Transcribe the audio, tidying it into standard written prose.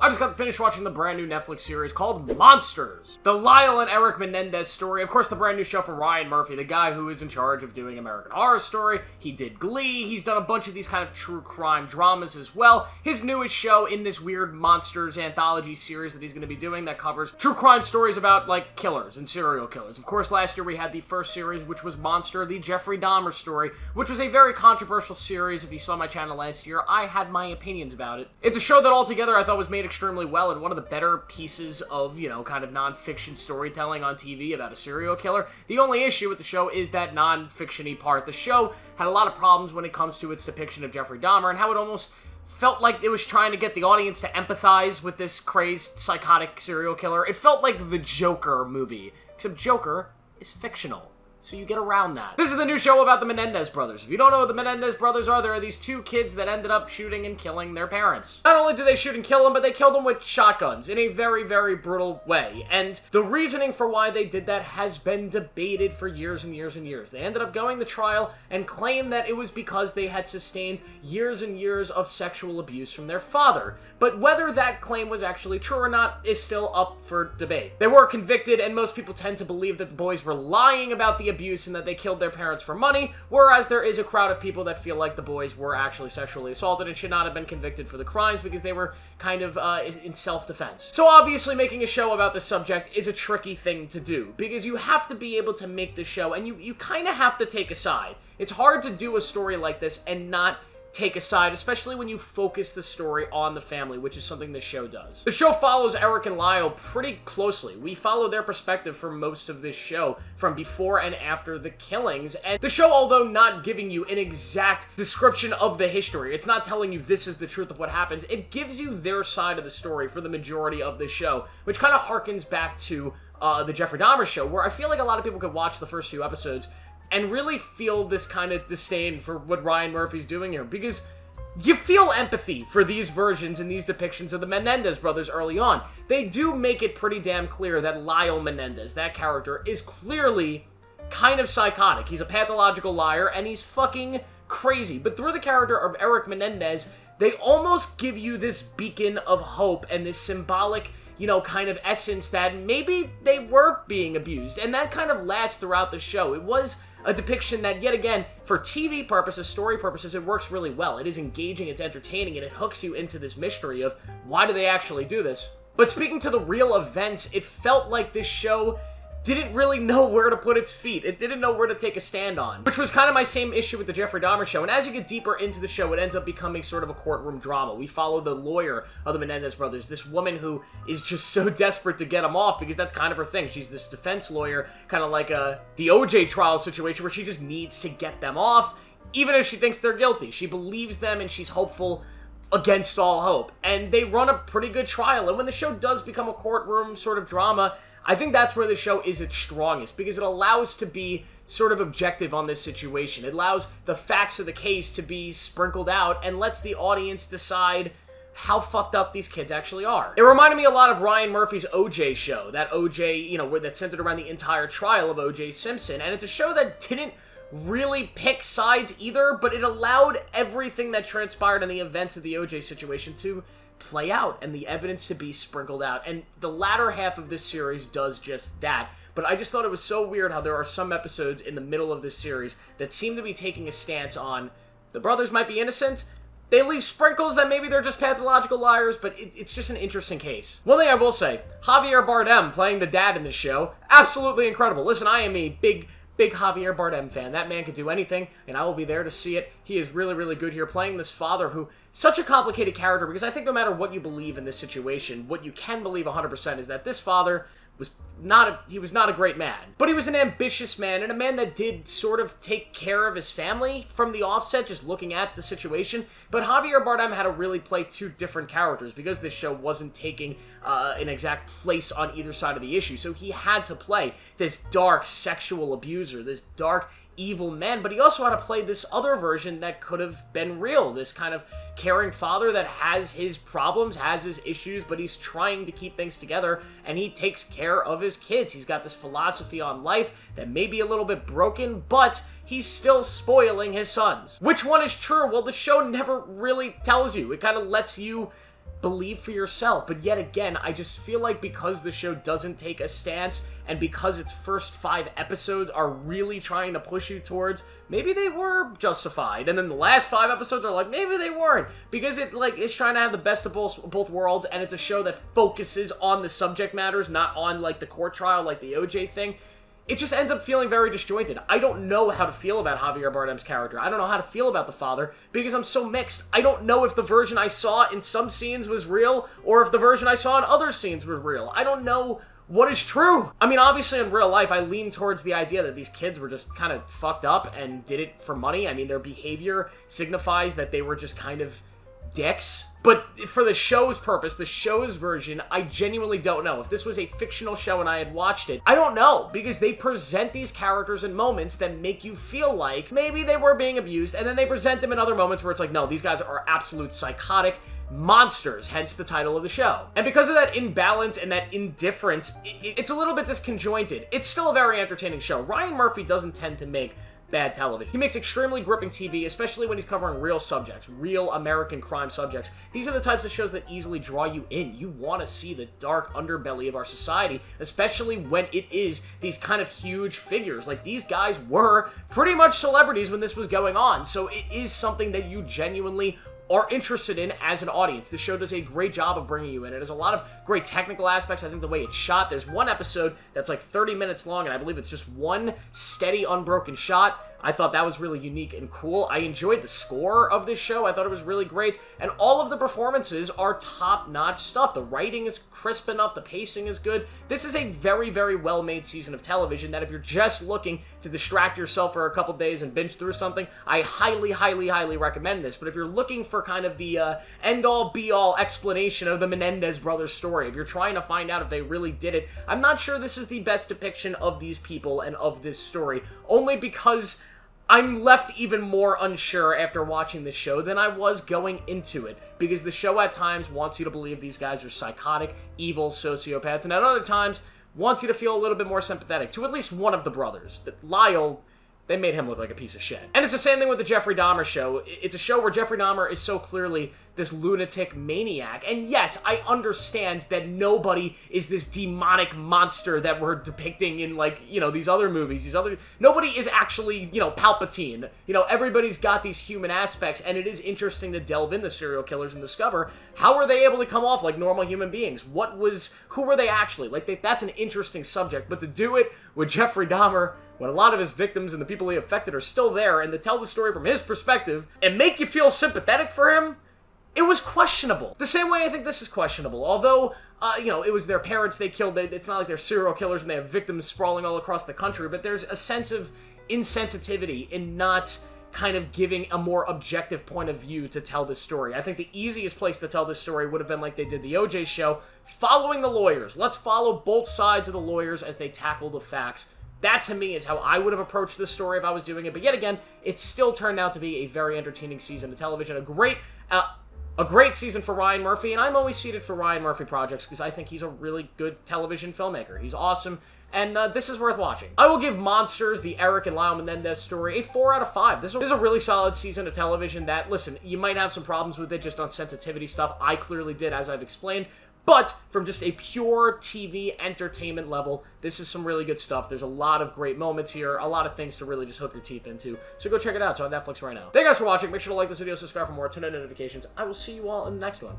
just got finished watching the brand new Netflix series called Monsters. The Lyle and Erik Menendez story. Of course, the brand new show from Ryan Murphy, the guy who is in charge of doing American Horror Story. He did Glee. He's done a bunch of these kind of true crime dramas as well. His newest show in this weird Monsters anthology series that he's going to be doing that covers true crime stories about, like, killers and serial killers. Of course, last year we had the first series, which was Monster, the Jeffrey Dahmer story, which was a very controversial series. If you saw my channel last year, I had my opinions about it. It's a show that altogether I thought was made extremely well, and one of the better pieces of, kind of non-fiction storytelling on TV about a serial killer. The only issue with the show is that non-fiction-y part. The show had a lot of problems when it comes to its depiction of Jeffrey Dahmer, and how it almost felt like it was trying to get the audience to empathize with this crazed, psychotic serial killer. It felt like the Joker movie, except Joker is fictional. So you get around that. This is the new show about the Menendez brothers. If you don't know what the Menendez brothers are, there are these two kids that ended up shooting and killing their parents. Not only did they shoot and kill them, but they killed them with shotguns in a very, very brutal way. And the reasoning for why they did that has been debated for years and years and years. They ended up going to trial and claimed that it was because they had sustained years and years of sexual abuse from their father. But whether that claim was actually true or not is still up for debate. They were convicted, and most people tend to believe that the boys were lying about the abuse and that they killed their parents for money, whereas there is a crowd of people that feel like the boys were actually sexually assaulted and should not have been convicted for the crimes because they were kind of in self-defense. So obviously making a show about this subject is a tricky thing to do, because you have to be able to make the show, and you kind of have to take a side. It's hard to do a story like this and not take a side, especially when you focus the story on the family, which is something this show does. The show follows Erik and Lyle pretty closely. We follow their perspective for most of this show, from before and after the killings, and the show, although not giving you an exact description of the history, it's not telling you this is the truth of what happens, it gives you their side of the story for the majority of the show, which kind of harkens back to the Jeffrey Dahmer show, where I feel like a lot of people could watch the first few episodes and really feel this kind of disdain for what Ryan Murphy's doing here, because you feel empathy for these versions and these depictions of the Menendez brothers early on. They do make it pretty damn clear that Lyle Menendez, that character, is clearly kind of psychotic. He's a pathological liar, and he's fucking crazy. But through the character of Erik Menendez, they almost give you this beacon of hope and this symbolic, kind of essence that maybe they were being abused. And that kind of lasts throughout the show. It was a depiction that, yet again, for TV purposes, story purposes, it works really well. It is engaging, it's entertaining, and it hooks you into this mystery of why do they actually do this. But speaking to the real events, it felt like this show didn't really know where to put its feet. It didn't know where to take a stand on, which was kind of my same issue with the Jeffrey Dahmer show. And as you get deeper into the show, it ends up becoming sort of a courtroom drama. We follow the lawyer of the Menendez brothers, this woman who is just so desperate to get them off because that's kind of her thing. She's this defense lawyer, kind of like the OJ trial situation where she just needs to get them off, even if she thinks they're guilty. She believes them and she's hopeful against all hope. And they run a pretty good trial. And when the show does become a courtroom sort of drama, I think that's where the show is its strongest, because it allows to be sort of objective on this situation. It allows the facts of the case to be sprinkled out and lets the audience decide how fucked up these kids actually are. It reminded me a lot of Ryan Murphy's OJ show, that OJ, where that centered around the entire trial of OJ Simpson, and it's a show that didn't really pick sides either, but it allowed everything that transpired in the events of the OJ situation to play out and the evidence to be sprinkled out. And the latter half of this series does just that. But I just thought it was so weird how there are some episodes in the middle of this series that seem to be taking a stance on the brothers might be innocent. They leave sprinkles that maybe they're just pathological liars, but it's just an interesting case. One thing I will say, Javier Bardem playing the dad in this show, absolutely incredible. Listen, I am a big Javier Bardem fan. That man could do anything, and I will be there to see it. He is really, really good here, playing this father who, such a complicated character, because I think no matter what you believe in this situation, what you can believe 100% is that this father was not a great man. But he was an ambitious man, and a man that did sort of take care of his family from the offset, just looking at the situation. But Javier Bardem had to really play two different characters because this show wasn't taking an exact place on either side of the issue. So he had to play this dark sexual abuser, this dark evil man, but he also had to play this other version that could have been real, this kind of caring father that has his problems, has his issues, but he's trying to keep things together, and he takes care of his kids. He's got this philosophy on life that may be a little bit broken, but he's still spoiling his sons. Which one is true? Well, the show never really tells you. It kind of lets you believe for yourself. But yet again, I just feel like because the show doesn't take a stance, and because its first 5 episodes are really trying to push you towards, maybe they were justified, and then the last 5 episodes are like, maybe they weren't, because it's trying to have the best of both worlds, and it's a show that focuses on the subject matters, not on, like, the court trial, like the OJ thing. It just ends up feeling very disjointed. I don't know how to feel about Javier Bardem's character. I don't know how to feel about the father, because I'm so mixed. I don't know if the version I saw in some scenes was real, or if the version I saw in other scenes was real. I don't know what is true. I mean, obviously in real life, I lean towards the idea that these kids were just kind of fucked up and did it for money. I mean, their behavior signifies that they were just kind of dicks. But for the show's purpose, the show's version, I genuinely don't know. If this was a fictional show and I had watched it, I don't know, because they present these characters in moments that make you feel like maybe they were being abused, and then they present them in other moments where it's like, no, these guys are absolute psychotic monsters, hence the title of the show. And because of that imbalance and that indifference, it's a little bit disconjointed. It's still a very entertaining show. Ryan Murphy doesn't tend to make bad television. He makes extremely gripping TV, especially when he's covering real subjects, real American crime subjects. These are the types of shows that easily draw you in. You want to see the dark underbelly of our society, especially when it is these kind of huge figures. Like, these guys were pretty much celebrities when this was going on, so it is something that you genuinely are interested in as an audience. This show does a great job of bringing you in. It has a lot of great technical aspects. I think the way it's shot, there's one episode that's like 30 minutes long, and I believe it's just one steady, unbroken shot. I thought that was really unique and cool. I enjoyed the score of this show. I thought it was really great. And all of the performances are top-notch stuff. The writing is crisp enough. The pacing is good. This is a very, very well-made season of television that if you're just looking to distract yourself for a couple days and binge through something, I highly, highly, highly recommend this. But if you're looking for kind of the end-all, be-all explanation of the Menendez brothers story, if you're trying to find out if they really did it, I'm not sure this is the best depiction of these people and of this story, only because I'm left even more unsure after watching this show than I was going into it, because the show at times wants you to believe these guys are psychotic, evil sociopaths, and at other times wants you to feel a little bit more sympathetic to at least one of the brothers. Lyle, they made him look like a piece of shit. And it's the same thing with the Jeffrey Dahmer show. It's a show where Jeffrey Dahmer is so clearly this lunatic maniac. And yes, I understand that nobody is this demonic monster that we're depicting in, like, you know, these other movies. Nobody is actually, you know, Palpatine. You know, everybody's got these human aspects, and it is interesting to delve into serial killers and discover how were they able to come off like normal human beings? Who were they actually? Like, that's an interesting subject, but to do it with Jeffrey Dahmer, when a lot of his victims and the people he affected are still there, and to tell the story from his perspective and make you feel sympathetic for him, it was questionable. The same way I think this is questionable. Although, you know, it was their parents they killed. It's not like they're serial killers and they have victims sprawling all across the country, but there's a sense of insensitivity in not kind of giving a more objective point of view to tell this story. I think the easiest place to tell this story would have been like they did the OJ show, following the lawyers. Let's follow both sides of the lawyers as they tackle the facts. That, to me, is how I would have approached this story if I was doing it. But yet again, it still turned out to be a very entertaining season of television. A great season for Ryan Murphy, and I'm always seated for Ryan Murphy projects because I think he's a really good television filmmaker. He's awesome, and this is worth watching. I will give Monsters, the Erik and Lyle Menendez story, a 4 out of 5. This is a really solid season of television that, listen, you might have some problems with it just on sensitivity stuff. I clearly did, as I've explained. But from just a pure TV entertainment level, this is some really good stuff. There's a lot of great moments here, a lot of things to really just hook your teeth into. So go check it out. It's on Netflix right now. Thank you guys for watching. Make sure to like this video, subscribe for more, turn on notifications. I will see you all in the next one.